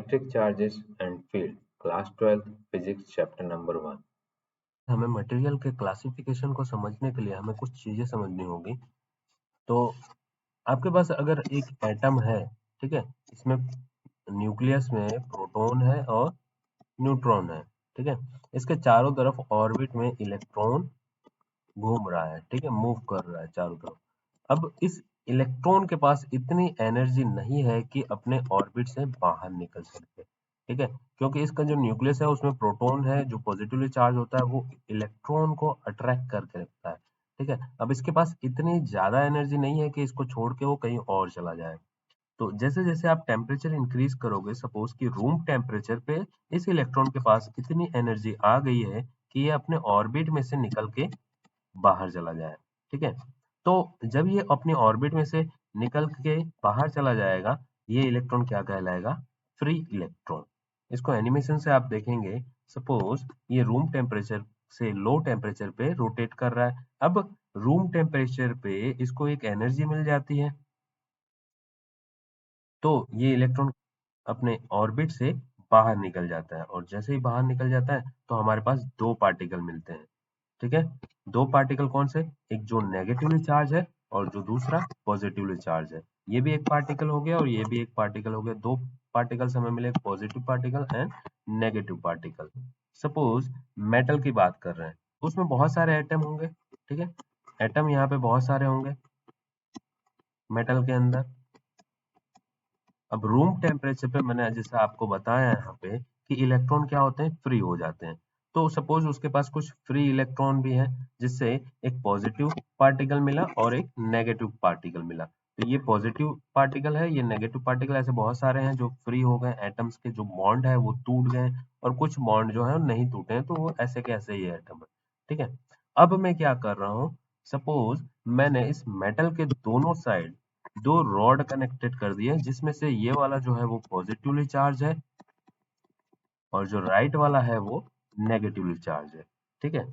Electric charges and field, class 12, physics chapter number 1. हमें material के classification को समझने के लिए हमें कुछ चीजें समझनी होगी। तो आपके पास अगर एक एटम है, ठीक है, इसमें न्यूक्लियस में प्रोटॉन है और न्यूट्रॉन है, ठीक है। इसके चारों तरफ ऑर्बिट में इलेक्ट्रॉन घूम रहा है, ठीक है, मूव कर रहा है चारों तरफ। अब इस इलेक्ट्रॉन के पास इतनी एनर्जी नहीं है कि अपने ऑर्बिट से बाहर निकल सके, ठीक है, क्योंकि इसका जो न्यूक्लियस है उसमें प्रोटॉन है जो पॉजिटिवली चार्ज होता है, वो इलेक्ट्रॉन को अट्रैक्ट करके रखता है, ठीक है। अब इसके पास इतनी ज्यादा एनर्जी नहीं है कि इसको छोड़ के वो कहीं और चला जाए। तो जैसे जैसे आप टेम्परेचर इंक्रीज करोगे, सपोज कि रूम टेम्परेचर पे इस इलेक्ट्रॉन के पास इतनी एनर्जी आ गई है कि ये अपने ऑर्बिट में से निकल के बाहर चला जाए, ठीक है। तो जब ये अपने ऑर्बिट में से निकल के बाहर चला जाएगा, ये इलेक्ट्रॉन क्या कहलाएगा? Free electron. इसको एनिमेशन से आप देखेंगे। सपोज ये रूम टेम्परेचर से लो टेम्परेचर पे रोटेट कर रहा है। अब रूम टेम्परेचर पे इसको एक एनर्जी मिल जाती है, तो ये इलेक्ट्रॉन अपने ऑर्बिट से बाहर निकल जाता है, और जैसे ही बाहर निकल जाता है तो हमारे पास दो पार्टिकल मिलते हैं, ठीक है। दो पार्टिकल कौन से? एक जो नेगेटिवली चार्ज है और जो दूसरा पॉजिटिवली चार्ज है। ये भी एक पार्टिकल हो गया और ये भी एक पार्टिकल हो गया। दो पार्टिकल्स हमें मिले, positive particle and negative particle. Suppose metal की बात कर रहे हैं, उसमें बहुत सारे एटम होंगे, ठीक है। एटम यहाँ पे बहुत सारे होंगे मेटल के अंदर। अब रूम टेम्परेचर पे मैंने जैसे आपको बताया यहाँ पे कि इलेक्ट्रॉन क्या होते हैं? फ्री हो जाते हैं। तो सपोज उसके पास कुछ फ्री इलेक्ट्रॉन भी है, जिससे एक पॉजिटिव पार्टिकल मिला और एक नेगेटिव पार्टिकल मिला। तो ये पॉजिटिव पार्टिकल है, ये नेगेटिव पार्टिकल, ऐसे बहुत सारे हैं जो फ्री हो गए। एटम्स के जो बॉन्ड है वो टूट गए और कुछ बॉन्ड जो है वो नहीं टूटे हैं, तो वो ऐसे के ऐसे ही एटम है, ठीक है। अब मैं क्या कर रहा हूँ? सपोज मैंने इस मेटल के दोनों साइड दो रॉड कनेक्टेड कर दिए, जिसमें से ये वाला जो है वो पॉजिटिवली चार्ज है और जो राइट वाला है वो नेगेटिवली चार्ज है, ठीक है।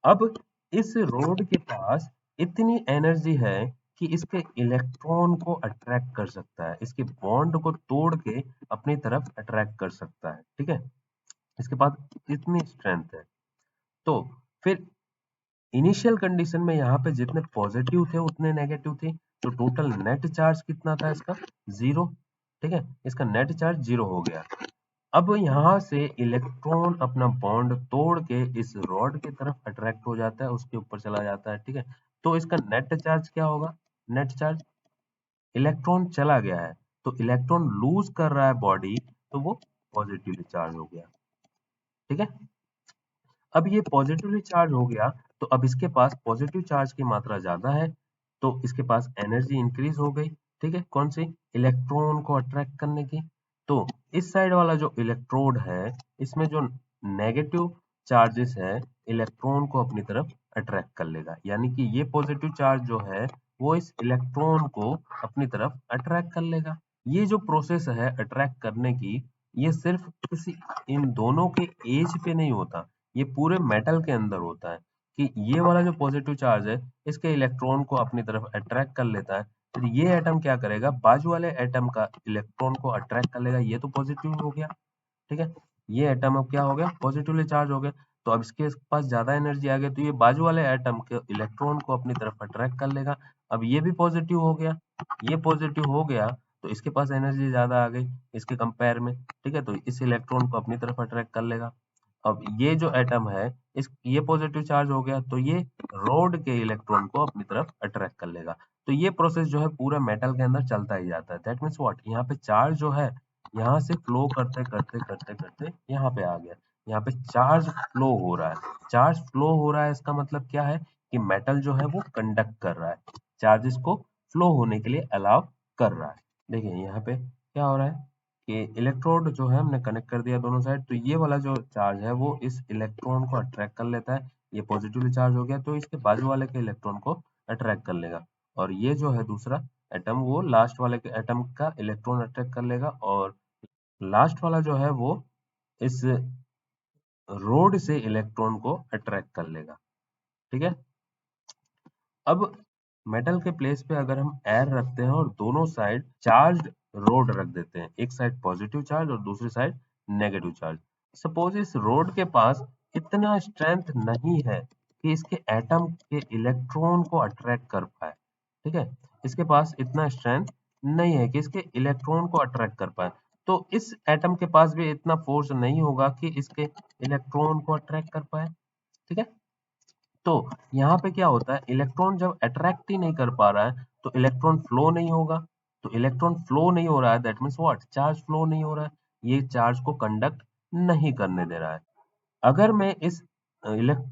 अब इस रॉड के पास इतनी एनर्जी है कि इसके इलेक्ट्रॉन को अट्रैक्ट कर सकता है, इसके बॉन्ड को तोड़ के अपनी तरफ अट्रैक्ट कर सकता है, ठीक है। इसके पास इतनी स्ट्रेंथ है। तो फिर इनिशियल कंडीशन में यहाँ पे जितने पॉजिटिव थे उतने नेगेटिव थे, तो टोटल नेट चार्ज कितना था इसका? जीरो, ठीक है। इसका नेट चार्ज जीरो हो गया। अब यहाँ से इलेक्ट्रॉन अपना बॉन्ड तोड़ के इस रॉड की तरफ अट्रैक्ट हो जाता है, उसके ऊपर चला जाता है, ठीक है। तो इसका नेट चार्ज क्या होगा? नेट चार्ज, इलेक्ट्रॉन चला गया है तो इलेक्ट्रॉन लूज कर रहा है बॉडी, तो वो पॉजिटिवली चार्ज हो गया, ठीक है। अब ये पॉजिटिवली चार्ज हो गया, तो अब इसके पास पॉजिटिव चार्ज की मात्रा ज्यादा है, तो इसके पास एनर्जी इंक्रीज हो गई, ठीक है। कौन सी? इलेक्ट्रॉन को अट्रैक्ट करने की। तो इस साइड वाला जो इलेक्ट्रोड है, इसमें जो नेगेटिव चार्जेस है, इलेक्ट्रॉन को अपनी तरफ अट्रैक्ट कर लेगा, यानी कि ये पॉजिटिव चार्ज जो है वो इस इलेक्ट्रॉन को अपनी तरफ अट्रैक्ट कर लेगा। ये जो प्रोसेस है अट्रैक्ट करने की, ये सिर्फ किसी इन दोनों के एज पे नहीं होता, ये पूरे मेटल के अंदर होता है कि ये वाला जो पॉजिटिव चार्ज है इसके इलेक्ट्रॉन को अपनी तरफ अट्रैक्ट कर लेता है। फिर ये एटम क्या करेगा? बाजू वाले एटम का इलेक्ट्रॉन को अट्रैक्ट कर लेगा, ये तो पॉजिटिव हो गया, ठीक है। ये एटम अब क्या हो गया? पॉजिटिवली चार्ज हो गया। तो अब इसके पास ज्यादा एनर्जी आ गई, तो ये बाजू वाले एटम के इलेक्ट्रॉन को अपनी तरफ अट्रैक्ट कर लेगा। अब ये भी पॉजिटिव हो गया, ये पॉजिटिव हो गया, तो इसके पास एनर्जी ज्यादा आ गई इसके कंपेयर में, ठीक है। तो इस इलेक्ट्रॉन को अपनी तरफ अट्रैक्ट कर लेगा। अब ये जो एटम है, इस ये पॉजिटिव चार्ज हो गया, तो ये रॉड के इलेक्ट्रॉन को अपनी तरफ अट्रैक्ट कर लेगा। तो ये प्रोसेस जो है पूरा मेटल के अंदर चलता ही जाता है। That means what? यहाँ पे चार्ज जो है यहाँ से फ्लो करते करते करते करते यहाँ पे आ गया। यहाँ पे चार्ज फ्लो हो रहा है। चार्ज फ्लो हो रहा है इसका मतलब क्या है? कि मेटल जो है वो कंडक्ट कर रहा है, चार्जेस को फ्लो होने के लिए अलाउ कर रहा है। देखिए यहाँ पे क्या हो रहा है कि इलेक्ट्रोड जो है हमने कनेक्ट कर दिया दोनों साइड, तो ये वाला जो चार्ज है वो इस इलेक्ट्रॉन को अट्रैक्ट कर लेता है। ये पॉजिटिवली चार्ज हो गया, तो इसके बाजू वाले के इलेक्ट्रॉन को अट्रैक्ट कर लेगा, और ये जो है दूसरा एटम, वो लास्ट वाले के एटम का इलेक्ट्रॉन अट्रैक्ट कर लेगा, और लास्ट वाला जो है वो इस रोड से इलेक्ट्रॉन को अट्रैक्ट कर लेगा, ठीक है। अब मेटल के प्लेस पे अगर हम एयर रखते हैं और दोनों साइड चार्ज्ड रोड रख देते हैं, एक साइड पॉजिटिव चार्ज और दूसरी साइड नेगेटिव चार्ज। सपोज इस रोड के पास इतना स्ट्रेंथ नहीं है कि इसके एटम के इलेक्ट्रॉन को अट्रैक्ट कर पाए, ठीक है, इसके पास इतना स्ट्रेंथ नहीं है कि इसके इलेक्ट्रॉन को अट्रैक्ट कर पाए, तो इस एटम के पास भी इतना फोर्स नहीं होगा कि इसके इलेक्ट्रॉन को अट्रैक्ट कर पाए, ठीक है। तो यहाँ पे क्या होता है, इलेक्ट्रॉन जब अट्रैक्ट ही नहीं कर पा रहा है तो इलेक्ट्रॉन फ्लो नहीं होगा, तो इलेक्ट्रॉन फ्लो नहीं हो रहा है, that means what, charge flow नहीं हो रहा है, ये चार्ज को कंडक्ट नहीं करने दे रहा है। अगर मैं इस इलेक्ट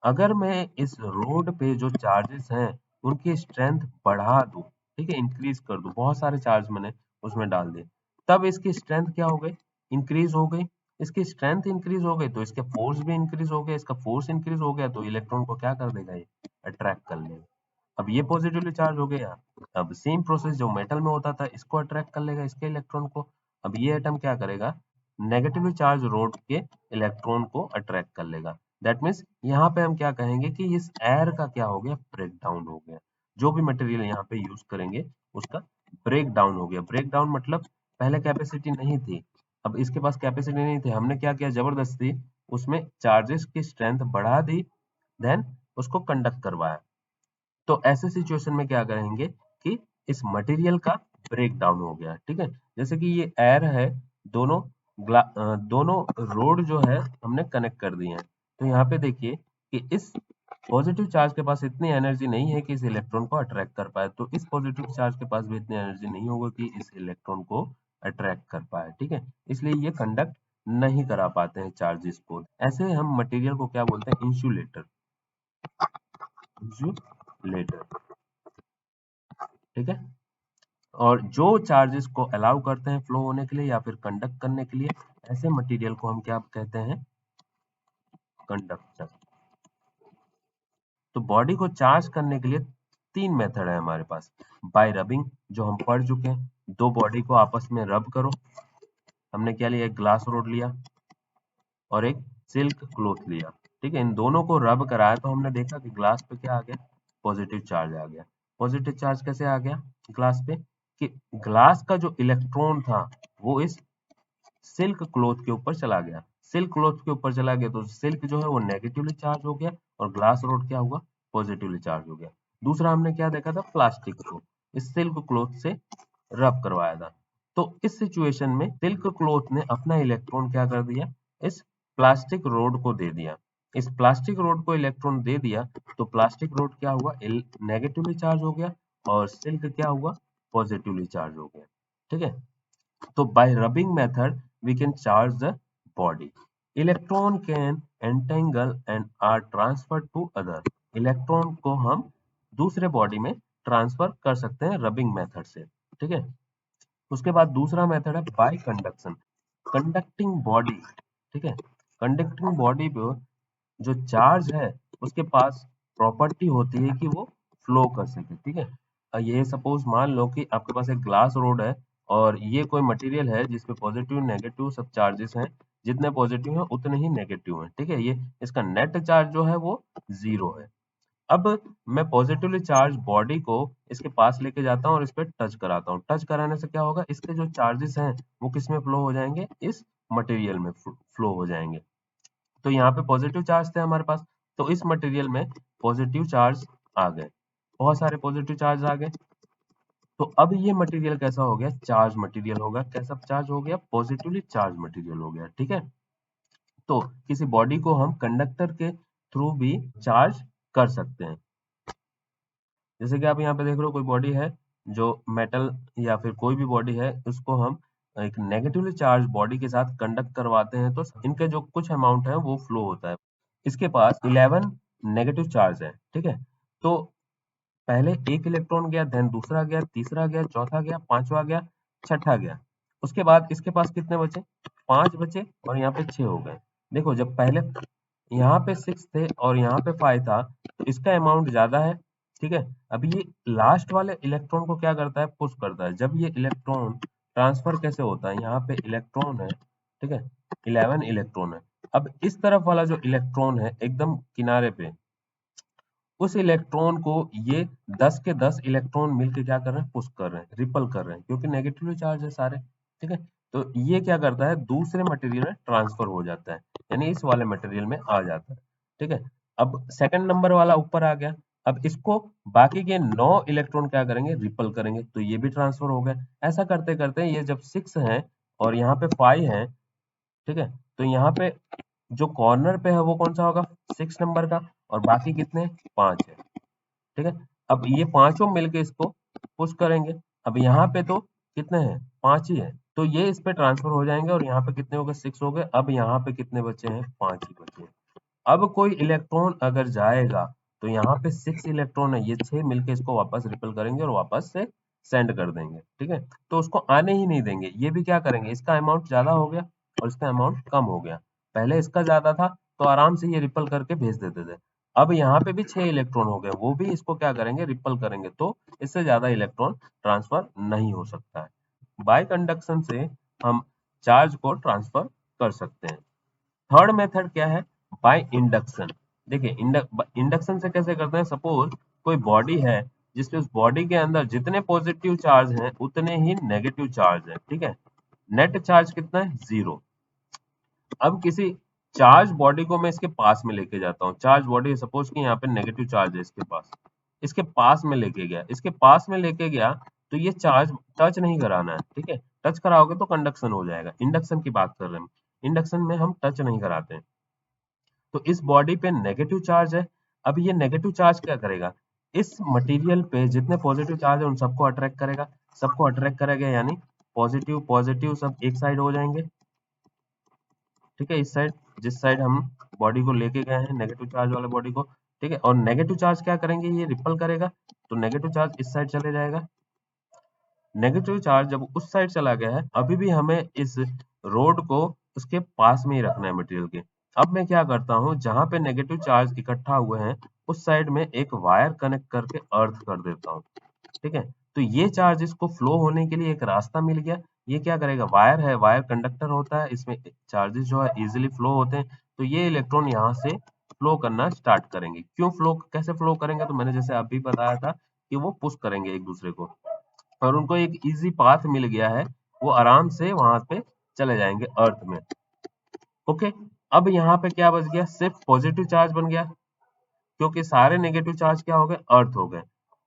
अगर मैं इस रोड पे जो चार्जेस हैं उनकी स्ट्रेंथ बढ़ा दूं, ठीक है, इंक्रीज कर दूं, बहुत सारे चार्ज मैंने उसमें डाल दिए, तब इसकी स्ट्रेंथ क्या हो गई, इंक्रीज हो गई। इसकी स्ट्रेंथ इंक्रीज हो गई तो इसके फोर्स भी इंक्रीज हो गए, इसका फोर्स इंक्रीज हो गया तो इलेक्ट्रॉन को क्या कर देगा, ये अट्रैक्ट कर लेगा। अब ये पॉजिटिवली चार्ज हो गया, अब सेम प्रोसेस जो मेटल में होता था, इसको अट्रैक्ट कर लेगा, इसके इलेक्ट्रॉन को। अब ये एटम क्या करेगा, नेगेटिवली चार्ज रोड के इलेक्ट्रॉन को अट्रैक्ट कर लेगा। दैट मीन्स यहाँ पे हम क्या कहेंगे कि इस एयर का क्या हो गया, ब्रेक डाउन हो गया। जो भी मटेरियल यहाँ पे यूज करेंगे उसका ब्रेक डाउन हो गया। ब्रेक डाउन मतलब पहले कैपेसिटी नहीं थी, अब इसके पास कैपेसिटी नहीं थी, हमने क्या किया, जबरदस्ती उसमें चार्जेस की स्ट्रेंथ बढ़ा दी, देन उसको कंडक्ट करवाया। तो ऐसे सिचुएशन में क्या करेंगे कि इस मटेरियल का ब्रेक डाउन हो गया, ठीक है। जैसे कि ये एयर है, दोनों दोनों रोड जो है हमने कनेक्ट कर दिए हैं, तो यहाँ पे देखिए कि इस पॉजिटिव चार्ज के पास इतनी एनर्जी नहीं है कि इस इलेक्ट्रॉन को अट्रैक्ट कर पाए, तो इस पॉजिटिव चार्ज के पास भी इतनी एनर्जी नहीं होगा कि इस इलेक्ट्रॉन को अट्रैक्ट कर पाए, ठीक है, इसलिए ये कंडक्ट नहीं करा पाते हैं चार्जेस को। ऐसे हम मटेरियल को क्या बोलते हैं, इंसुलेटर, इंसुलेटर, ठीक है। और जो चार्जेस को अलाउ करते हैं फ्लो होने के लिए या फिर कंडक्ट करने के लिए, ऐसे मटेरियल को हम क्या कहते हैं, कंडक्टर। तो बॉडी को चार्ज करने के लिए तीन मेथड है हमारे पास। बाय रबिंग, जो हम पढ़ चुके हैं, दो बॉडी को आपस में रब करो, हमने क्या लिया, एक ग्लास रोड लिया और एक सिल्क क्लॉथ लिया, ठीक है, इन दोनों को रब कराया तो हमने देखा कि ग्लास पे क्या आ गया, पॉजिटिव चार्ज आ गया। पॉजिटिव चार्ज कैसे आ गया ग्लास पे, कि ग्लास का जो इलेक्ट्रॉन था वो इस सिल्क क्लॉथ के ऊपर चला गया, सिल्क क्लॉथ के ऊपर चला गया तो सिल्क जो है वो नेगेटिवली चार्ज हो गया और ग्लास रोड क्या हुआ, पॉजिटिवली चार्ज हो गया। दूसरा हमने क्या देखा था, प्लास्टिक को इस सिल्क क्लॉथ से रब करवाया था, तो इस सिचुएशन में सिल्क क्लॉथ ने अपना इलेक्ट्रॉन क्या कर दिया, इस प्लास्टिक रोड को दे दिया। इस प्लास्टिक रोड को इलेक्ट्रॉन दे दिया तो प्लास्टिक रोड क्या हुआ, नेगेटिवली चार्ज हो गया और सिल्क क्या हुआ, पॉजिटिवली चार्ज हो गया, ठीक है। तो by rubbing method we can charge the body. Electron can entangle and are transferred to other. Electron को हम दूसरे बॉडी में ट्रांसफर कर सकते हैं रबिंग मेथड से, ठीक है। उसके बाद दूसरा मेथड है बाय कंडक्शन, कंडक्टिंग बॉडी, ठीक है। कंडक्टिंग बॉडी पे जो चार्ज है उसके पास प्रॉपर्टी होती है कि वो फ्लो कर सके, ठीक है। ये सपोज मान लो कि आपके पास एक ग्लास रोड है और ये कोई मटेरियल है जिसपे पॉजिटिव नेगेटिव सब चार्जेस हैं, जितने पॉजिटिव हैं उतने ही नेगेटिव हैं, ठीक है, ये इसका नेट चार्ज जो है वो 0 है। अब मैं पॉजिटिवली चार्ज बॉडी को इसके पास लेके जाता हूँ और इस पे टच कराता हूँ, टच कराने से क्या होगा, इसके जो चार्जेस हैं वो किस में फ्लो हो जाएंगे, इस मटेरियल में फ्लो हो जाएंगे। तो यहाँ पे पॉजिटिव चार्ज थे हमारे पास, तो इस मटेरियल में पॉजिटिव चार्ज आ गए, बहुत सारे पॉजिटिव चार्ज आ गए। तो अब ये मटेरियल कैसा हो गया, चार्ज मटेरियल होगा, कैसा चार्ज हो गया, पॉजिटिवली चार्ज मटेरियल हो गया, ठीक है। तो किसी बॉडी को हम कंडक्टर के थ्रू भी चार्ज कर सकते हैं। जैसे कि आप यहाँ पे देख रहे हो कोई बॉडी है जो मेटल या फिर कोई भी बॉडी है, उसको हम एक नेगेटिवली चार्ज बॉडी के साथ कंडक्ट करवाते हैं तो इनके जो कुछ अमाउंट है वो फ्लो होता है। इसके पास 11 नेगेटिव चार्ज है, ठीक है। तो पहले एक इलेक्ट्रॉन गया, देन दूसरा गया, तीसरा गया, चौथा गया, पांचवा गया, छठा गया। उसके बाद इसके पास कितने बचे, 5 बचे और यहाँ पे 6 हो गए। देखो जब पहले यहाँ पे 6 थे और यहाँ पे 5 था तो इसका अमाउंट ज्यादा है, ठीक है। अब ये लास्ट वाले इलेक्ट्रॉन को क्या करता है, पुश करता है। जब ये इलेक्ट्रॉन ट्रांसफर कैसे होता है, यहाँ पे इलेक्ट्रॉन है, ठीक है, 11 इलेक्ट्रॉन है। अब इस तरफ वाला जो इलेक्ट्रॉन है एकदम किनारे पे, उस इलेक्ट्रॉन को ये 10 के 10 इलेक्ट्रॉन मिलके क्या कर रहे हैं, पुश कर रहे हैं, रिपल कर रहे हैं, क्योंकि नेगेटिवली चार्ज है सारे। ठीक है, तो ये क्या करता है, दूसरे मटेरियल में ट्रांसफर हो जाता है, यानी इस वाले मटेरियल में आ जाता है। ठीक है, अब सेकंड नंबर वाला ऊपर आ गया, अब इसको बाकी के 9 इलेक्ट्रॉन क्या करेंगे, रिपल करेंगे, तो ये भी ट्रांसफर हो गया। ऐसा करते करते ये जब 6 है और यहाँ पे 5 है, ठीक है, तो यहाँ पे जो कॉर्नर पे है वो कौन सा होगा, 6 नंबर का, और बाकी कितने, 5 है। ठीक है, अब ये पांचों मिलके इसको पुश करेंगे। अब यहाँ पे तो कितने हैं, 5 ही है, तो ये इस पे ट्रांसफर हो जाएंगे, और यहाँ पे कितने हो गए, 6 हो गए। अब यहाँ पे कितने बचे हैं, 5 ही बचे हैं। अब कोई इलेक्ट्रॉन अगर जाएगा तो यहाँ पे 6 इलेक्ट्रॉन है, ये 6 मिलके इसको वापस रिपेल करेंगे और वापस से सेंड कर देंगे। ठीक है, तो उसको आने ही नहीं देंगे। ये भी क्या करेंगे, इसका अमाउंट ज्यादा हो गया और इसका अमाउंट कम हो गया, पहले इसका ज्यादा था तो आराम से ये रिपल करके भेज देते थे। अब यहाँ पे भी 6 इलेक्ट्रॉन हो गए, वो भी इसको क्या करेंगे, रिपल करेंगे, तो इससे ज्यादा इलेक्ट्रॉन ट्रांसफर नहीं हो सकता है। बाय कंडक्शन से हम चार्ज को ट्रांसफर कर सकते हैं। थर्ड मेथड क्या है, बाय इंडक्शन। देखिए इंडक्शन से कैसे करते हैं, सपोज कोई बॉडी है जिसमें उस बॉडी के अंदर जितने पॉजिटिव चार्ज हैं उतने ही नेगेटिव चार्ज है। ठीक है, नेट चार्ज कितना है, 0। अब किसी चार्ज बॉडी को मैं इसके पास में लेके जाता हूँ, चार्ज बॉडी सपोज कि यहाँ पे नेगेटिव चार्ज है इसके पास, इसके पास में लेके गया, इसके पास में लेके गया तो ये चार्ज टच नहीं कराना है। ठीक है, टच कराओगे तो कंडक्शन हो जाएगा, इंडक्शन की बात कर रहे हैं, इंडक्शन में हम टच नहीं कराते हैं। तो इस बॉडी पे नेगेटिव चार्ज है, अब ये नेगेटिव चार्ज क्या करेगा, इस मटेरियल पे जितने पॉजिटिव चार्ज है उन सबको अट्रैक्ट करेगा, सबको अट्रैक्ट करेगा, यानी पॉजिटिव पॉजिटिव सब एक साइड हो जाएंगे। ठीक है, इस साइड, जिस साइड हम बॉडी को लेके गए हैं नेगेटिव चार्ज वाले बॉडी को। ठीक है, और नेगेटिव चार्ज क्या करेंगे, ये रिपल करेगा, तो नेगेटिव चार्ज इस साइड चले जाएगा। नेगेटिव चार्ज जब उस साइड चला गया है, अभी भी हमें इस रोड को उसके पास में ही रखना है मटेरियल के। अब मैं क्या करता हूँ, जहां पे नेगेटिव चार्ज इकट्ठा हुए हैं उस साइड में एक वायर कनेक्ट करके अर्थ कर देता हूँ। ठीक है, तो ये चार्ज इसको फ्लो होने के लिए एक रास्ता मिल गया। ये क्या करेगा, वायर है, वायर कंडक्टर होता है, इसमें चार्जेस जो है इजीली फ्लो होते हैं, तो ये इलेक्ट्रॉन यहाँ से फ्लो करना स्टार्ट करेंगे। क्यों फ्लो, कैसे फ्लो करेंगे, तो मैंने जैसे अभी बताया था कि वो पुश करेंगे एक दूसरे को, और उनको एक इजी पाथ मिल गया है, वो आराम से वहां पे चले जाएंगे अर्थ में। ओके, अब यहाँ पे क्या बच गया, सिर्फ पॉजिटिव चार्ज बन गया, क्योंकि सारे नेगेटिव चार्ज क्या हो गए, अर्थ हो गए।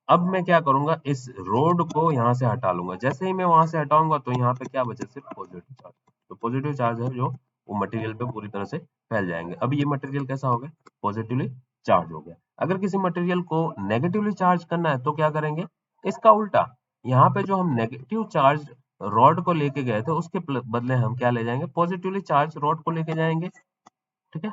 अब मैं क्या करूंगा, इस रोड को यहाँ से हटा लूंगा, जैसे ही मैं वहां से हटाऊंगा तो यहाँ पे क्या बचे, सिर्फ पॉजिटिव चार्ज। तो पॉजिटिव चार्ज है जो वो मटेरियल पे पूरी तरह से फैल जाएंगे। अब ये मटेरियल कैसा हो गया, पॉजिटिवली चार्ज हो गया। अगर किसी मटेरियल को नेगेटिवली चार्ज करना है तो क्या करेंगे, इसका उल्टा, यहाँ पे जो हम नेगेटिव चार्ज रॉड को लेके गए थे उसके बदले हम क्या ले जाएंगे, पॉजिटिवली चार्ज रॉड को लेके जाएंगे। ठीक है,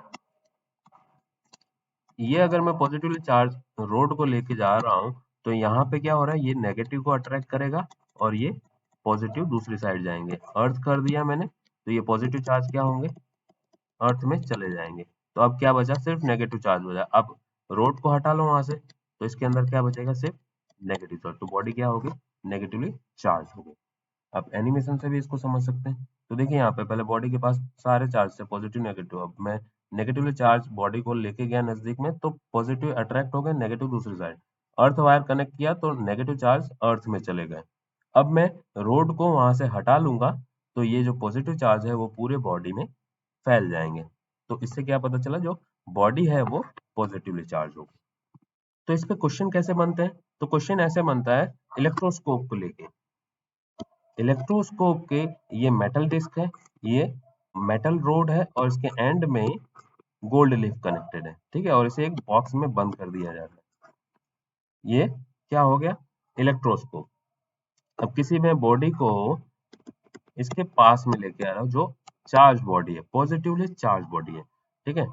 ये अगर मैं पॉजिटिवली चार्ज रोड को लेके जा रहा हूँ तो यहाँ पे क्या हो रहा है, ये नेगेटिव को अट्रैक्ट करेगा और ये पॉजिटिव दूसरी साइड जाएंगे। अर्थ कर दिया मैंने, तो ये पॉजिटिव चार्ज क्या होंगे, अर्थ में चले जाएंगे। तो अब क्या बचा, सिर्फ नेगेटिव चार्ज बचा। अब रोड को हटा लो वहां से, तो इसके अंदर क्या बचेगा, सिर्फ नेगेटिव चार्ज, तो बॉडी क्या होगी, नेगेटिवली चार्ज होगी। आप एनिमेशन से भी इसको समझ सकते हैं। तो देखिए यहाँ पे पहले बॉडी के पास सारे चार्ज थे, पॉजिटिव नेगेटिव, अब मैं नेगेटिवली चार्ज बॉडी को लेके गया नजदीक में तो पॉजिटिव अट्रैक्ट हो गए, नेगेटिव दूसरी साइड। अर्थ वायर कनेक्ट किया तो नेगेटिव चार्ज अर्थ में चले गए। अब मैं रोड को वहां से हटा लूंगा तो ये जो पॉजिटिव चार्ज है वो पूरे बॉडी में फैल जाएंगे। तो इससे क्या पता चला, जो बॉडी है वो पॉजिटिवली चार्ज होगी। तो इस पे क्वेश्चन कैसे बनते हैं, तो क्वेश्चन ऐसे बनता है इलेक्ट्रोस्कोप को लेके। इलेक्ट्रोस्कोप के ये मेटल डिस्क है, ये मेटल रोड है और इसके एंड में गोल्ड लीफ कनेक्टेड है। ठीक है, और इसे एक बॉक्स में बंद कर दिया जाता है। ये क्या हो गया, इलेक्ट्रोस्कोप। अब किसी में बॉडी को इसके पास में लेके आ रहा हूँ जो चार्ज बॉडी है, पॉजिटिवली चार्ज बॉडी है। ठीक है,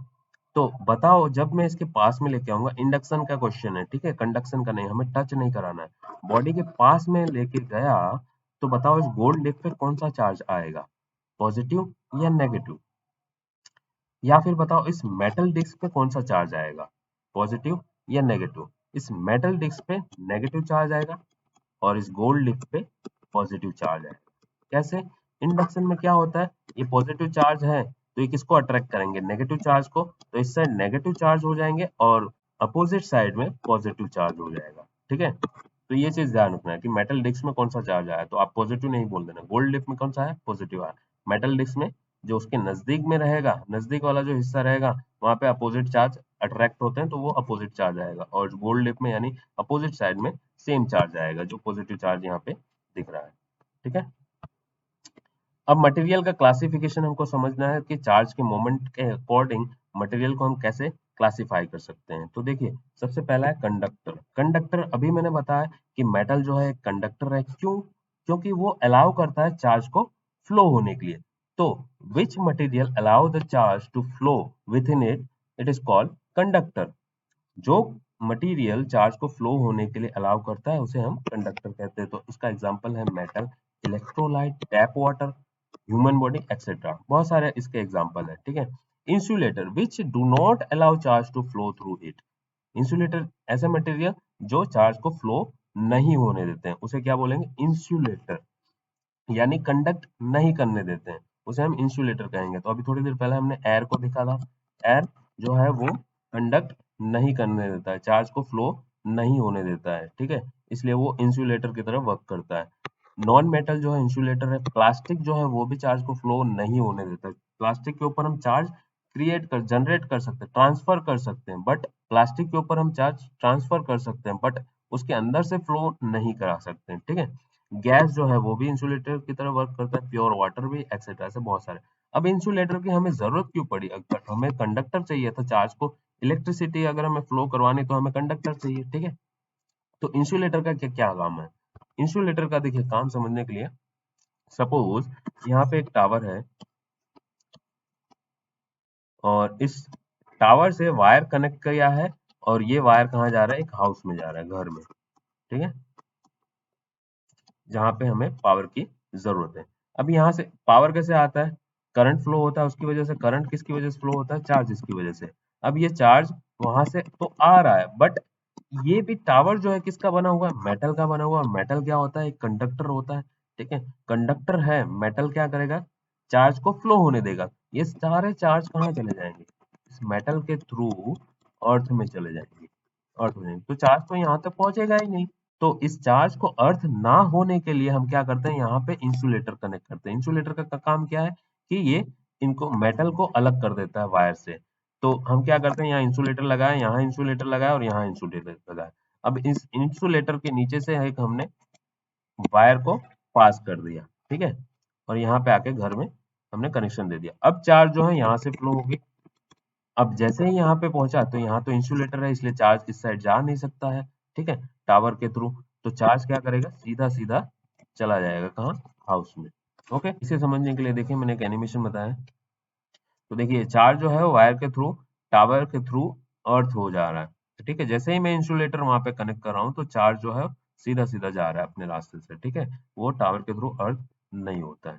तो बताओ जब मैं इसके पास में लेके आऊंगा, इंडक्शन का क्वेश्चन है, ठीक है, कंडक्शन का नहीं, हमें टच नहीं कराना है, बॉडी के पास में लेके गया तो बताओ इस गोल्ड लीफ पे कौन सा चार्ज आएगा, पॉजिटिव या नेगेटिव, या फिर बताओ इस मेटल डिस्क पे कौन सा चार्ज आएगा, पॉजिटिव या नेगेटिव। इस मेटल डिस्क पे नेगेटिव चार्ज आएगा और इस गोल्ड लीफ पे पॉजिटिव चार्ज आएगा। कैसे, इंडक्शन में क्या होता है, ये पॉजिटिव चार्ज है तो ये किसको अट्रैक्ट करेंगे, नेगेटिव चार्ज को, तो इस साइड नेगेटिव चार्ज हो जाएंगे और अपोजिट साइड में पॉजिटिव चार्ज हो जाएगा। ठीक है, तो ये चीज ध्यान रखना है कि मेटल डिस्क में कौन सा चार्ज आया, तो आप पॉजिटिव नहीं बोल देना। गोल्ड डिस्क में कौन सा है, पॉजिटिव आया। मेटल डिस्क में जो उसके नजदीक में रहेगा, नजदीक वाला जो हिस्सा रहेगा, वहां पे अपोजिट चार्ज अट्रैक्ट होते हैं, तो वो अपोजिट चार्ज आएगा। और गोल्ड डिस्क में यानी अपोजिट साइड में सेम चार्ज आएगा, जो पॉजिटिव चार्ज यहाँ पे दिख रहा है। ठीक है, अब मटेरियल का क्लासिफिकेशन हमको समझना है कि चार्ज के मोमेंट के अकॉर्डिंग मटेरियल को हम कैसे क्लासिफाई कर सकते हैं। तो देखिए, सबसे पहला है कंडक्टर। कंडक्टर अभी मैंने बताया कि मेटल जो है कंडक्टर है। क्यों? क्योंकि वो अलाउ करता है चार्ज को फ्लो होने के लिए। तो which material allow the charge to flow within it, it is called conductor. जो मटेरियल चार्ज को फ्लो होने के लिए अलाउ करता है उसे हम कंडक्टर कहते हैं। तो इसका एग्जांपल है metal, electrolyte, tap water, human body etcetera. बहुत सारे इसके एग्जांपल है। ठीक है, insulator which do not allow charge to flow through it. Insulator ऐसे मटेरियल जो चार्ज को फ्लो नहीं होने देते हैं, उसे क्या बोलेंगे, इंसुलेटर। यानी कंडक्ट नहीं करने देते हैं, उसे हम इंसुलेटर कहेंगे। तो अभी थोड़ी देर पहले हमने एयर को देखा था। एयर जो है वो कंडक्ट नहीं करने देता है, चार्ज को फ्लो नहीं होने देता है। ठीक है, इसलिए वो इंसुलेटर की तरह वर्क करता है। नॉन मेटल जो है इंसुलेटर है। प्लास्टिक जो है वो भी चार्ज को फ्लो नहीं होने देता है। प्लास्टिक के ऊपर हम चार्ज जनरेट कर सकते हैं, ट्रांसफर कर सकते हैं, बट प्लास्टिक के ऊपर हम चार्ज ट्रांसफर कर सकते हैं, बट उसके अंदर से फ्लो नहीं करा सकते हैं। ठीक है, गैस जो है वो भी इंसुलेटर की तरह वर्क करता है, प्योर वाटर भी, एक्सेट्रा, ऐसे बहुत सारे। अब इंसुलेटर की हमें जरूरत क्यों पड़ी? अगर हमें कंडक्टर चाहिए था, चार्ज को इलेक्ट्रिसिटी अगर हमें फ्लो करवानी तो हमें कंडक्टर चाहिए। ठीक है, तो इंसुलेटर का क्या क्या काम है? इंसुलेटर का देखिए काम समझने के लिए, सपोज यहाँ पे एक टावर है और इस टावर से वायर कनेक्ट किया है, और ये वायर कहाँ जा रहा है, एक हाउस में जा रहा है, घर में। ठीक है, जहां पे हमें पावर की जरूरत है। अब यहाँ से पावर कैसे आता है? करंट फ्लो होता है, उसकी वजह से। करंट किसकी वजह से फ्लो होता है? चार्ज की वजह से। अब ये चार्ज वहां से तो आ रहा है, बट ये भी टावर जो है किसका बना हुआ है? मेटल का बना हुआ है। मेटल क्या होता है? एक कंडक्टर होता है। ठीक है, कंडक्टर है, मेटल क्या करेगा? चार्ज को फ्लो होने देगा। ये सारे चार्ज कहाँ चले जाएंगे? इस मेटल के थ्रू अर्थ में चले जाएंगे। अर्थ में, तो चार्ज तो यहाँ तक पहुंचेगा ही नहीं। तो इस चार्ज को अर्थ ना होने के लिए हम क्या करते हैं, यहाँ पे इंसुलेटर कनेक्ट करते हैं। इंसुलेटर का काम क्या है कि ये इनको मेटल को अलग कर देता है वायर से। तो हम क्या करते हैं, यहाँ इंसुलेटर लगाए, यहाँ इंसुलेटर लगाया और यहाँ इंसुलेटर लगाया। अब इस इंसुलेटर के नीचे से एक हमने वायर को पास कर दिया। ठीक है, और यहाँ पे आके घर में हमने कनेक्शन दे दिया। अब चार्ज जो है यहाँ से फ्लो होगी। अब जैसे ही यहाँ पे पहुंचा, तो यहाँ तो इंसुलेटर है, इसलिए चार्ज इस साइड जा नहीं सकता है। ठीक है, टावर के थ्रू। तो चार्ज क्या करेगा, सीधा सीधा चला जाएगा कहाँ, हाउस में। ओके, इसे समझने के लिए देखिए मैंने एक एनिमेशन बताया। तो देखिए, चार्ज जो है वो वायर के थ्रू, टावर के थ्रू अर्थ हो जा रहा है। ठीक है, जैसे ही मैं इंसुलेटर वहां पे कनेक्ट कर रहा हूँ, तो चार्ज जो है सीधा सीधा जा रहा है अपने रास्ते से। ठीक है, वो टावर के थ्रू अर्थ नहीं होता है।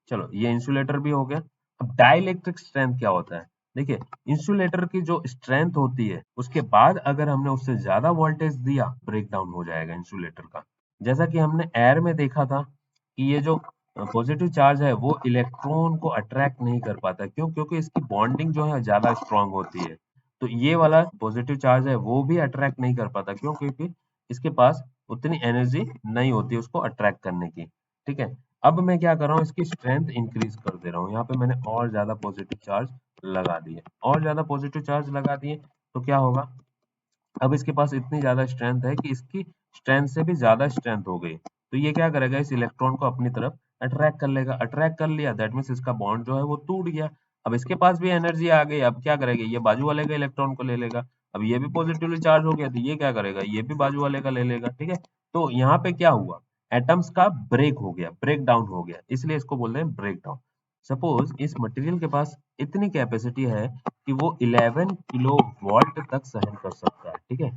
चलो, ये इंसुलेटर भी हो गया। अब डाइलेक्ट्रिक स्ट्रेंथ क्या होता है? देखिए, इंसुलेटर की जो स्ट्रेंथ होती है, उसके बाद अगर हमने उससे ज्यादा वोल्टेज दिया, ब्रेक डाउन हो जाएगा इंसुलेटर का। जैसा कि हमने एयर में देखा था कि ये जो पॉजिटिव चार्ज है वो इलेक्ट्रॉन को अट्रैक्ट नहीं कर पाता। क्यों? क्योंकि इसकी बॉन्डिंग जो है ज्यादा स्ट्रांग होती है। तो ये वाला पॉजिटिव चार्ज है वो भी अट्रैक्ट नहीं कर पाता। क्यों? क्योंकि इसके पास उतनी एनर्जी नहीं होती उसको अट्रैक्ट करने की। ठीक है, अब मैं क्या कर रहा हूँ, इसकी स्ट्रेंथ इंक्रीज कर दे रहा हूँ। यहाँ पे मैंने और ज्यादा पॉजिटिव चार्ज लगा दिए, और ज्यादा पॉजिटिव चार्ज लगा दिए, तो क्या होगा, अब इसके पास इतनी ज्यादा स्ट्रेंथ है कि इसकी स्ट्रेंथ से भी ज्यादा स्ट्रेंथ हो गई। तो ये क्या करेगा, इस इलेक्ट्रॉन को अपनी तरफ अट्रैक्ट कर लेगा। अट्रैक्ट कर लिया, दैट मीन्स इसका बॉन्ड जो है वो टूट गया। अब इसके पास भी एनर्जी आ गई। अब क्या करेगा, ये बाजू वाले का इलेक्ट्रॉन को ले लेगा। अब ये भी पॉजिटिवली चार्ज हो गया, तो ये क्या करेगा, ये भी बाजू वाले का ले लेगा। ठीक है, तो यहाँ पे क्या हुआ, एटम्स का ब्रेक हो गया, ब्रेक डाउन हो गया, इसलिए इसको बोलते हैं ब्रेक डाउन। सपोज इस मटेरियल के पास इतनी कैपेसिटी है कि वो 11 किलो वोल्ट तक सहन कर सकता है। ठीक है,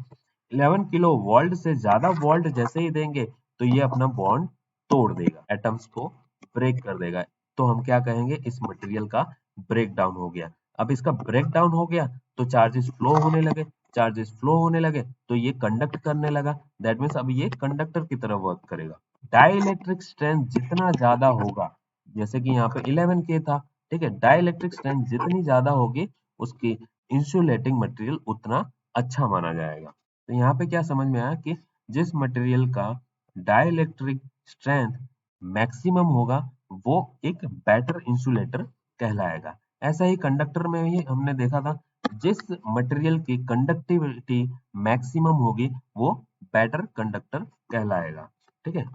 11 किलो वोल्ट से ज्यादा वोल्ट जैसे ही देंगे, तो ये अपना बॉन्ड तोड़ देगा, एटम्स को ब्रेक कर देगा। तो हम क्या कहेंगे, इस मटेरियल का ब्रेक डाउन हो गया। अब इसका ब्रेक डाउन हो गया, तो चार्जेस फ्लो होने लगे। चार्जेस फ्लो होने लगे तो ये कंडक्ट करने लगा। दैट मीन्स अब ये कंडक्टर की तरह वर्क करेगा। डाइलेक्ट्रिक स्ट्रेंथ जितना ज्यादा होगा, जैसे कि यहाँ पे 11 के था, ठीक है, डाइलेक्ट्रिक स्ट्रेंथ जितनी ज्यादा होगी, उसकी इंसुलेटिंग मटेरियल उतना अच्छा माना जाएगा। तो यहाँ पे क्या समझ में आया कि जिस मटेरियल का डाइलेक्ट्रिक स्ट्रेंथ मैक्सिमम होगा वो एक बेटर इंसुलेटर कहलाएगा। ऐसा ही कंडक्टर में भी हमने देखा था, जिस मटेरियल की कंडक्टिविटी मैक्सिमम होगी वो बेटर कंडक्टर कहलाएगा। ठीक है,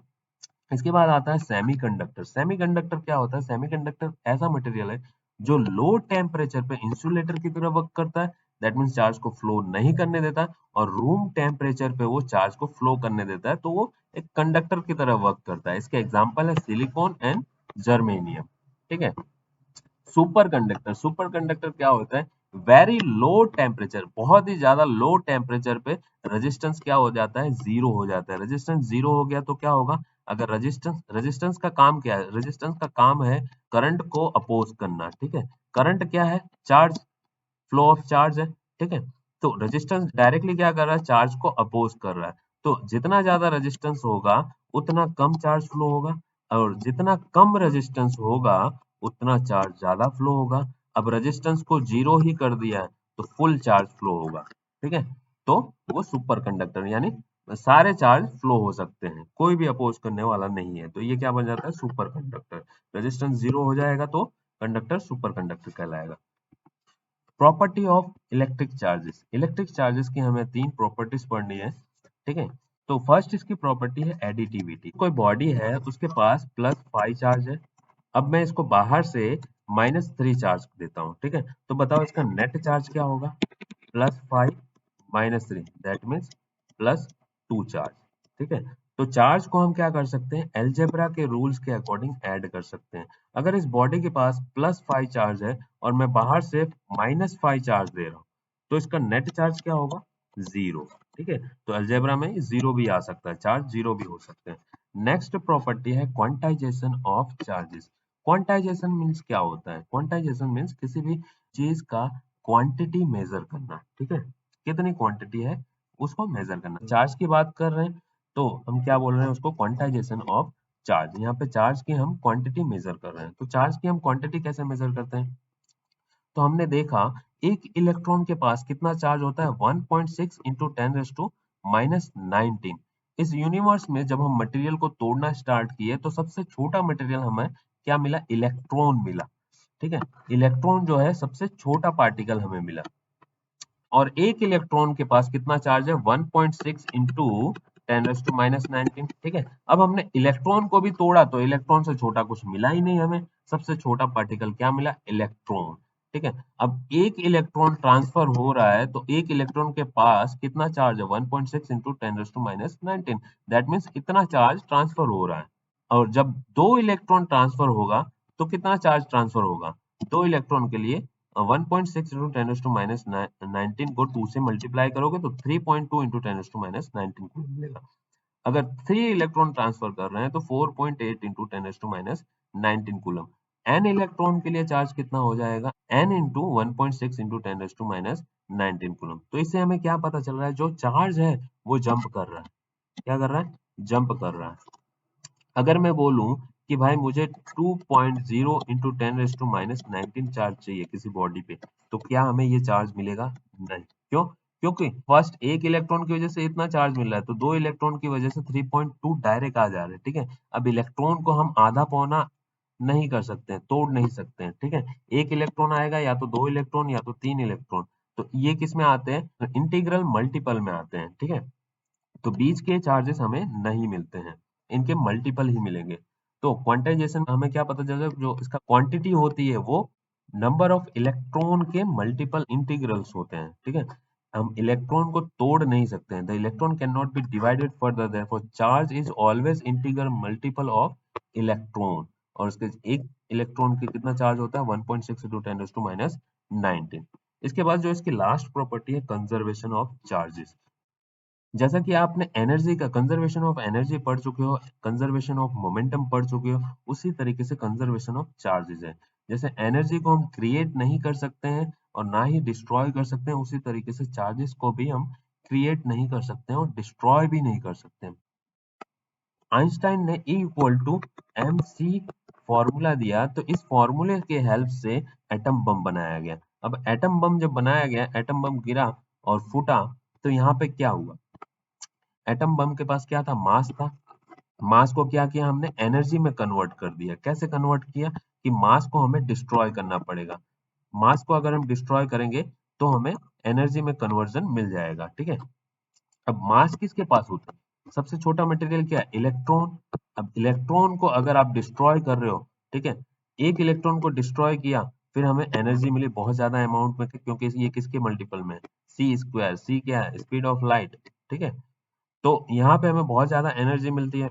इसके बाद आता है सेमीकंडक्टर। सेमीकंडक्टर क्या होता है? सेमीकंडक्टर ऐसा मटेरियल है जो लो टेम्परेचर पे इंसुलेटर की तरह वर्क करता है, दैट मीन्स चार्ज को फ्लो नहीं करने देता, और रूम टेम्परेचर पे वो चार्ज को फ्लो करने देता है, तो वो एक कंडक्टर की तरह वर्क करता है। इसके एग्जांपल है सिलिकॉन एंड जर्मेनियम। ठीक है, सुपर कंडक्टर। सुपर कंडक्टर क्या होता है? वेरी लो टेम्परेचर, बहुत ही ज्यादा लो टेम्परेचर पे रेजिस्टेंस क्या हो जाता है? जीरो हो जाता है। रेजिस्टेंस जीरो हो गया तो क्या होगा? अगर रेजिस्टेंस का काम क्या है? रेजिस्टेंस का काम है करंट को अपोज करना। ठीक है, करंट क्या है? चार्ज, फ्लो ऑफ चार्ज है। ठीक है, तो रेजिस्टेंस डायरेक्टली क्या कर रहा है? चार्ज को अपोज कर रहा है। तो जितना ज्यादा रेजिस्टेंस होगा उतना कम चार्ज फ्लो होगा, और जितना कम रेजिस्टेंस होगा उतना चार्ज ज्यादा फ्लो होगा। अब रेजिस्टेंस को जीरो ही कर दिया है तो फुल चार्ज फ्लो होगा। ठीक है, तो वो सुपर कंडक्टर, यानी सारे चार्ज फ्लो हो सकते हैं, कोई भी अपोज करने वाला नहीं है, तो ये क्या बन जाता है? Super conductor. रेजिस्टेंस जीरो हो जाएगा तो कंडक्टर सुपर कंडक्टर कहलाएगा। Property of electric charges. Electric charges की हमें तीन प्रॉपर्टीज पढ़नी है। ठीक है, तो फर्स्ट इसकी प्रॉपर्टी है एडिटिविटी। कोई बॉडी है उसके पास +5 चार्ज है, अब मैं इसको बाहर से -3 चार्ज देता हूँ। ठीक है, तो बताओ इसका नेट चार्ज क्या होगा? +5 -3 दैट मीन्स +2 चार्ज। ठीक है, तो चार्ज को हम क्या कर सकते हैं? अलजेब्रा के रूल्स के अकॉर्डिंग ऐड कर सकते हैं। अगर इस बॉडी के पास +5 चार्ज है और मैं बाहर से -5 चार्ज दे रहा हूँ, तो इसका नेट चार्ज क्या होगा? जीरो। ठीक है, तो अलजेब्रा में जीरो भी आ सकता है, चार्ज जीरो भी हो सकते हैं। नेक्स्ट प्रॉपर्टी है quantization of charges. Quantization means क्या होता है? क्वांटाइजेशन मीन्स किसी भी चीज का क्वांटिटी मेजर करना। ठीक है, कितनी क्वांटिटी है उसको मेजर करना। चार्ज की बात कर रहे हैं तो हम क्या बोल रहे हैं? उसको क्वांटाइजेशन ऑफ चार्ज। यहाँ पे चार्ज की हम क्वांटिटी मेजर कर रहे हैं, तो चार्ज की हम क्वांटिटी कैसे मेजर करते हैं? तो हमने देखा एक इलेक्ट्रॉन के पास कितना चार्ज होता है? 1.6 इंटू 10⁻⁹। इस यूनिवर्स में जब हम मटेरियल को तोड़ना स्टार्ट किए तो सबसे छोटा मटेरियल हमें क्या मिला? इलेक्ट्रॉन मिला। ठीक है, इलेक्ट्रॉन जो है सबसे छोटा पार्टिकल हमें मिला, और एक इलेक्ट्रॉन के पास कितना चार्ज है? 1.6 इंटू 10⁻⁹। ठीक है, अब हमने इलेक्ट्रॉन को भी तोड़ा तो इलेक्ट्रॉन से छोटा कुछ मिला ही नहीं हमें, सबसे छोटा पार्टिकल क्या मिला? इलेक्ट्रॉन। ठीक है, अब एक इलेक्ट्रॉन ट्रांसफर हो रहा है तो एक इलेक्ट्रॉन के पास कितना चार्ज है? 1.6 इंटू 10⁻⁹, दैट मीन्स कितना चार्ज ट्रांसफर हो रहा है। और जब दो इलेक्ट्रॉन ट्रांसफर होगा तो कितना चार्ज ट्रांसफर होगा? दो इलेक्ट्रॉन के लिए 1.6 इंटू 10⁻⁹ को 2 से मल्टीप्लाई करोगे तो 3.2 इंटू 10⁻⁹ को मिलेगा। अगर 3 इलेक्ट्रॉन ट्रांसफर कर रहे हैं तो 4.8 इंटू 10⁻⁹ कूलम। n इलेक्ट्रॉन के लिए चार्ज कितना हो जाएगा? n into 1.6 into 10⁻⁹ coulomb. तो इससे हमें क्या पता चल रहा है? जो चार्ज है वो जंप कर रहा है। क्या कर रहा है? जंप कर रहा है। अगर मैं बोलूं कि भाई मुझे 2.0 इंटू 10⁻⁹ चार्ज चाहिए किसी बॉडी पे, तो क्या हमें ये चार्ज मिलेगा? नहीं। क्यों? क्योंकि फर्स्ट एक इलेक्ट्रॉन की वजह से इतना चार्ज मिल रहा है, तो दो इलेक्ट्रॉन की वजह से 3.2 डायरेक्ट आ जा रहे हैं। ठीक है, अब इलेक्ट्रॉन को हम आधा पौना नहीं कर सकते हैं, तोड़ नहीं सकते हैं। ठीक है, एक इलेक्ट्रॉन आएगा, या तो दो इलेक्ट्रॉन या तो तीन इलेक्ट्रॉन, तो ये किस में आते हैं? इंटीग्रल मल्टीपल में आते हैं। ठीक है, तो बीच के चार्जेस हमें नहीं मिलते हैं, इनके मल्टीपल ही मिलेंगे। तो क्वांटाइजेशन हमें क्या पता चला? जो इसका क्वांटिटी होती है वो नंबर ऑफ इलेक्ट्रॉन के मल्टीपल इंटीग्रल्स होते हैं। ठीक है, हम इलेक्ट्रॉन को तोड़ नहीं सकते हैं। The electron can not be divided further, therefore charge is always integral multiple of electron. और उसके एक इलेक्ट्रॉन के कितना चार्ज होता है? 1.6 इंटू 10⁻⁹। इसके बाद जो इसकी लास्ट प्रॉपर्टी है कंजर्वेशन ऑफ चार्जेस। जैसा कि आपने एनर्जी का कंजर्वेशन ऑफ एनर्जी पढ़ चुके हो, कंजर्वेशन ऑफ मोमेंटम पढ़ चुके हो, उसी तरीके से कंजर्वेशन ऑफ चार्जेस है। जैसे एनर्जी को हम क्रिएट नहीं कर सकते हैं और ना ही डिस्ट्रॉय कर सकते हैं, उसी तरीके से चार्जेस को भी हम क्रिएट नहीं कर सकते हैं और डिस्ट्रॉय भी नहीं कर सकते हैं। आइंस्टाइन ने E equal to mc formula दिया, तो इस फॉर्मूले के हेल्प से एटम बम बनाया गया। अब एटम बम जब बनाया गया, एटम बम गिरा और फूटा, तो यहाँ पे क्या हुआ, एटम बम के पास क्या था, मास था। मास को क्या किया हमने, एनर्जी में कन्वर्ट कर दिया। कैसे कन्वर्ट किया कि मास को हमें डिस्ट्रॉय करना पड़ेगा। मास को अगर हम डिस्ट्रॉय करेंगे तो हमें एनर्जी में कन्वर्जन मिल जाएगा, ठीक है। अब मास किसके पास होता है, सबसे छोटा मटेरियल क्या है, इलेक्ट्रॉन। अब इलेक्ट्रॉन को अगर आप डिस्ट्रॉय कर रहे हो, ठीक है, एक इलेक्ट्रॉन को डिस्ट्रॉय किया, फिर हमें एनर्जी मिली बहुत ज्यादा अमाउंट में, क्योंकि ये किसके मल्टीपल में, सी स्क्वायर। सी क्या है, स्पीड ऑफ लाइट, ठीक है। तो यहाँ पे हमें बहुत ज्यादा एनर्जी मिलती है।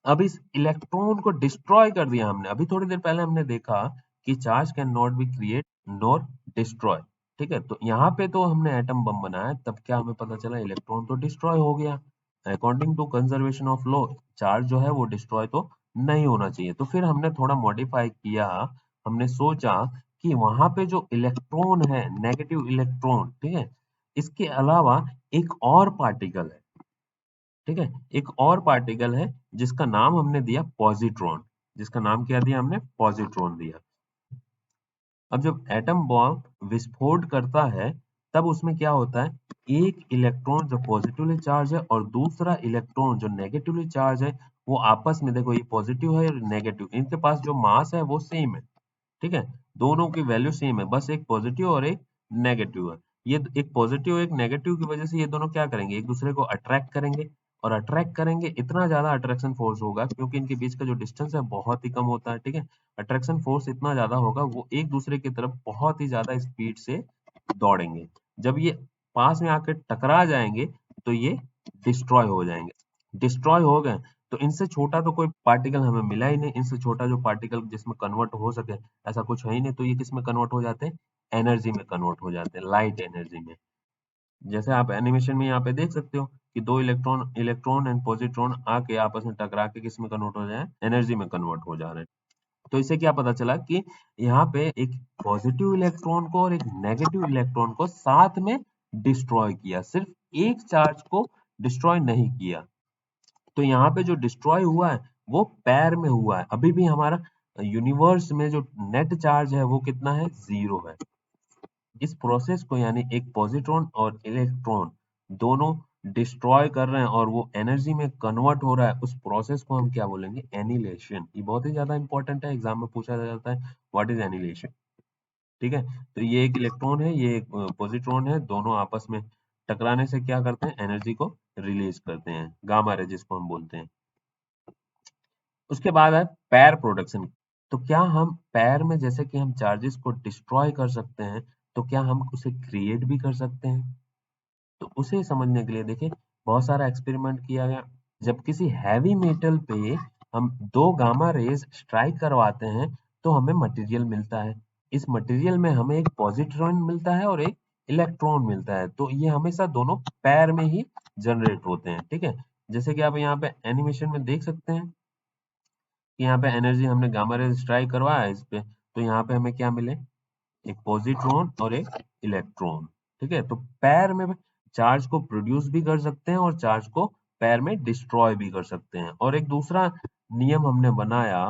अब इस इलेक्ट्रॉन को डिस्ट्रॉय कर दिया हमने। अभी थोड़ी देर पहले हमने देखा कि charge can not be create nor destroy, ठीक है। तो यहाँ पे तो हमने एटम बम बनाया, तब क्या हमें पता चला, इलेक्ट्रॉन तो डिस्ट्रॉय हो गया। According to conservation of law, charge जो है वो डिस्ट्रॉय तो नहीं होना चाहिए। तो फिर हमने थोड़ा मॉडिफाई किया, हमने सोचा कि वहां पे जो इलेक्ट्रॉन है, नेगेटिव इलेक्ट्रॉन, ठीक है, इसके अलावा एक और पार्टिकल है, ठीक है, एक और पार्टिकल है जिसका नाम हमने दिया पॉजिट्रॉन। जिसका नाम क्या दिया हमने, पॉजिट्रॉन दिया। अब जब एटम बॉम्ब विस्फोट करता है, तब उसमें क्या होता है, एक इलेक्ट्रॉन जो पॉजिटिवली चार्ज है और दूसरा इलेक्ट्रॉन जो नेगेटिवली चार्ज है, वो आपस में, देखो ये पॉजिटिव है और नेगेटिव, इनके पास जो मास है वो सेम है, ठीक है, दोनों की वैल्यू सेम है, बस एक पॉजिटिव और एक नेगेटिव है। ये एक पॉजिटिव एक नेगेटिव की वजह से ये दोनों क्या करेंगे, एक दूसरे को अट्रैक्ट करेंगे, और अट्रैक्ट करेंगे, इतना ज्यादा अट्रैक्शन फोर्स होगा क्योंकि इनके बीच का जो डिस्टेंस है बहुत ही कम होता है, ठीक है। अट्रैक्शन फोर्स इतना ज्यादा होगा, वो एक दूसरे की तरफ बहुत ही ज्यादा स्पीड से दौड़ेंगे। जब ये पास में आकर टकरा जाएंगे तो ये डिस्ट्रॉय हो जाएंगे। डिस्ट्रॉय हो गए तो इनसे छोटा तो कोई पार्टिकल हमें मिला ही नहीं। इनसे छोटा जो पार्टिकल जिसमें कन्वर्ट हो सके ऐसा कुछ है ही नहीं। तो ये किस में कन्वर्ट हो जाते हैं, एनर्जी में कन्वर्ट हो जाते हैं, लाइट एनर्जी में। जैसे आप एनिमेशन में यहाँ पे देख सकते हो कि दो इलेक्ट्रॉन इलेक्ट्रॉन एंड पॉजिट्रॉन आके आपस में टकरा के किस में कन्वर्ट हो जाए, एनर्जी में कन्वर्ट हो जा रहे हैं। तो इससे क्या पता चला कि यहाँ पे एक पॉजिटिव इलेक्ट्रॉन को और एक नेगेटिव इलेक्ट्रॉन को साथ में डिस्ट्रॉय किया, सिर्फ एक चार्ज को डिस्ट्रॉय नहीं किया। तो यहाँ पे जो डिस्ट्रॉय हुआ है वो पैर में हुआ है। अभी भी हमारा यूनिवर्स में जो नेट चार्ज है वो कितना है, 0 है। इस प्रोसेस को, यानी एक पॉजिट्रॉन और इलेक्ट्रॉन दोनों डिस्ट्रॉय कर रहे हैं और वो एनर्जी में कन्वर्ट हो रहा है, उस प्रोसेस को हम क्या बोलेंगे, एनिलेशन। ये बहुत ही ज्यादा इंपॉर्टेंट है, एग्जाम में पूछा जाता है, व्हाट इज एनिलेशन, ठीक है। तो ये एक इलेक्ट्रॉन है, ये एक पॉजिट्रॉन है, दोनों आपस में टकराने से क्या करते हैं, एनर्जी को रिलीज करते हैं, गामा रे जिसको हम बोलते हैं। उसके बाद है पैर प्रोडक्शन। तो क्या हम पैर में, जैसे कि हम चार्जेस को डिस्ट्रॉय कर सकते हैं, तो क्या हम उसे क्रिएट भी कर सकते हैं। तो उसे समझने के लिए देखिए, बहुत सारा एक्सपेरिमेंट किया गया। जब किसी हैवी मेटल पे हम दो गामा रेज स्ट्राइक करवाते हैं तो हमें मटेरियल मिलता है। इस मटेरियल में हमें एक पॉजिट्रॉन मिलता है और एक इलेक्ट्रॉन मिलता है। तो ये हमेशा दोनों पैर में ही जनरेट होते हैं, ठीक है। जैसे कि आप यहाँ पे एनिमेशन में देख सकते हैं कि यहाँ पे एनर्जी हमने गामा रेज स्ट्राइक करवाया है इस पे, तो यहाँ पे हमें क्या मिले, एक पॉजिट्रॉन और एक इलेक्ट्रॉन, ठीक है। तो पैर में चार्ज को प्रोड्यूस भी कर सकते हैं और चार्ज को पैर में डिस्ट्रॉय भी कर सकते हैं। और एक दूसरा नियम हमने बनाया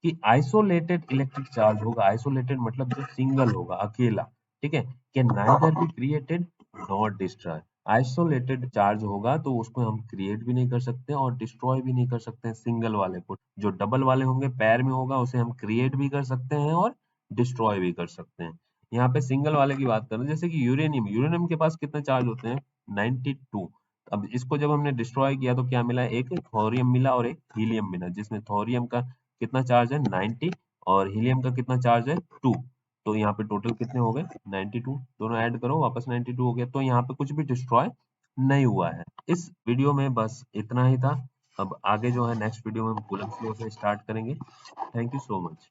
कि आइसोलेटेड इलेक्ट्रिक चार्ज होगा। आइसोलेटेड मतलब जो सिंगल होगा, अकेला, ठीक है, can neither be created not destroy. Isolated charge होगा तो उसको हम क्रिएट भी नहीं कर सकते और डिस्ट्रॉय भी नहीं कर सकते हैं, सिंगल वाले को। जो डबल वाले होंगे, पैर में होगा, उसे हम क्रिएट भी कर सकते हैं और डिस्ट्रॉय भी कर सकते हैं। यहाँ पे सिंगल वाले की बात करें, जैसे कि यूरेनियम, यूरेनियम के पास कितने चार्ज होते हैं, 92। अब इसको जब हमने डिस्ट्रॉय किया तो क्या मिला, एक थोरियम मिला और एक हीलियम मिला, जिसमें थोरियम का कितना चार्ज है, 90, और हीलियम का कितना चार्ज है, 2। तो यहाँ पे टोटल कितने हो गए, 92। दोनों ऐड करो, वापस 92 हो गया। तो यहाँ पे कुछ भी डिस्ट्रॉय नहीं हुआ है। इस वीडियो में बस इतना ही था। अब आगे जो है नेक्स्ट वीडियो में हम कूलम्ब लॉ से स्टार्ट करेंगे। Thank you so much.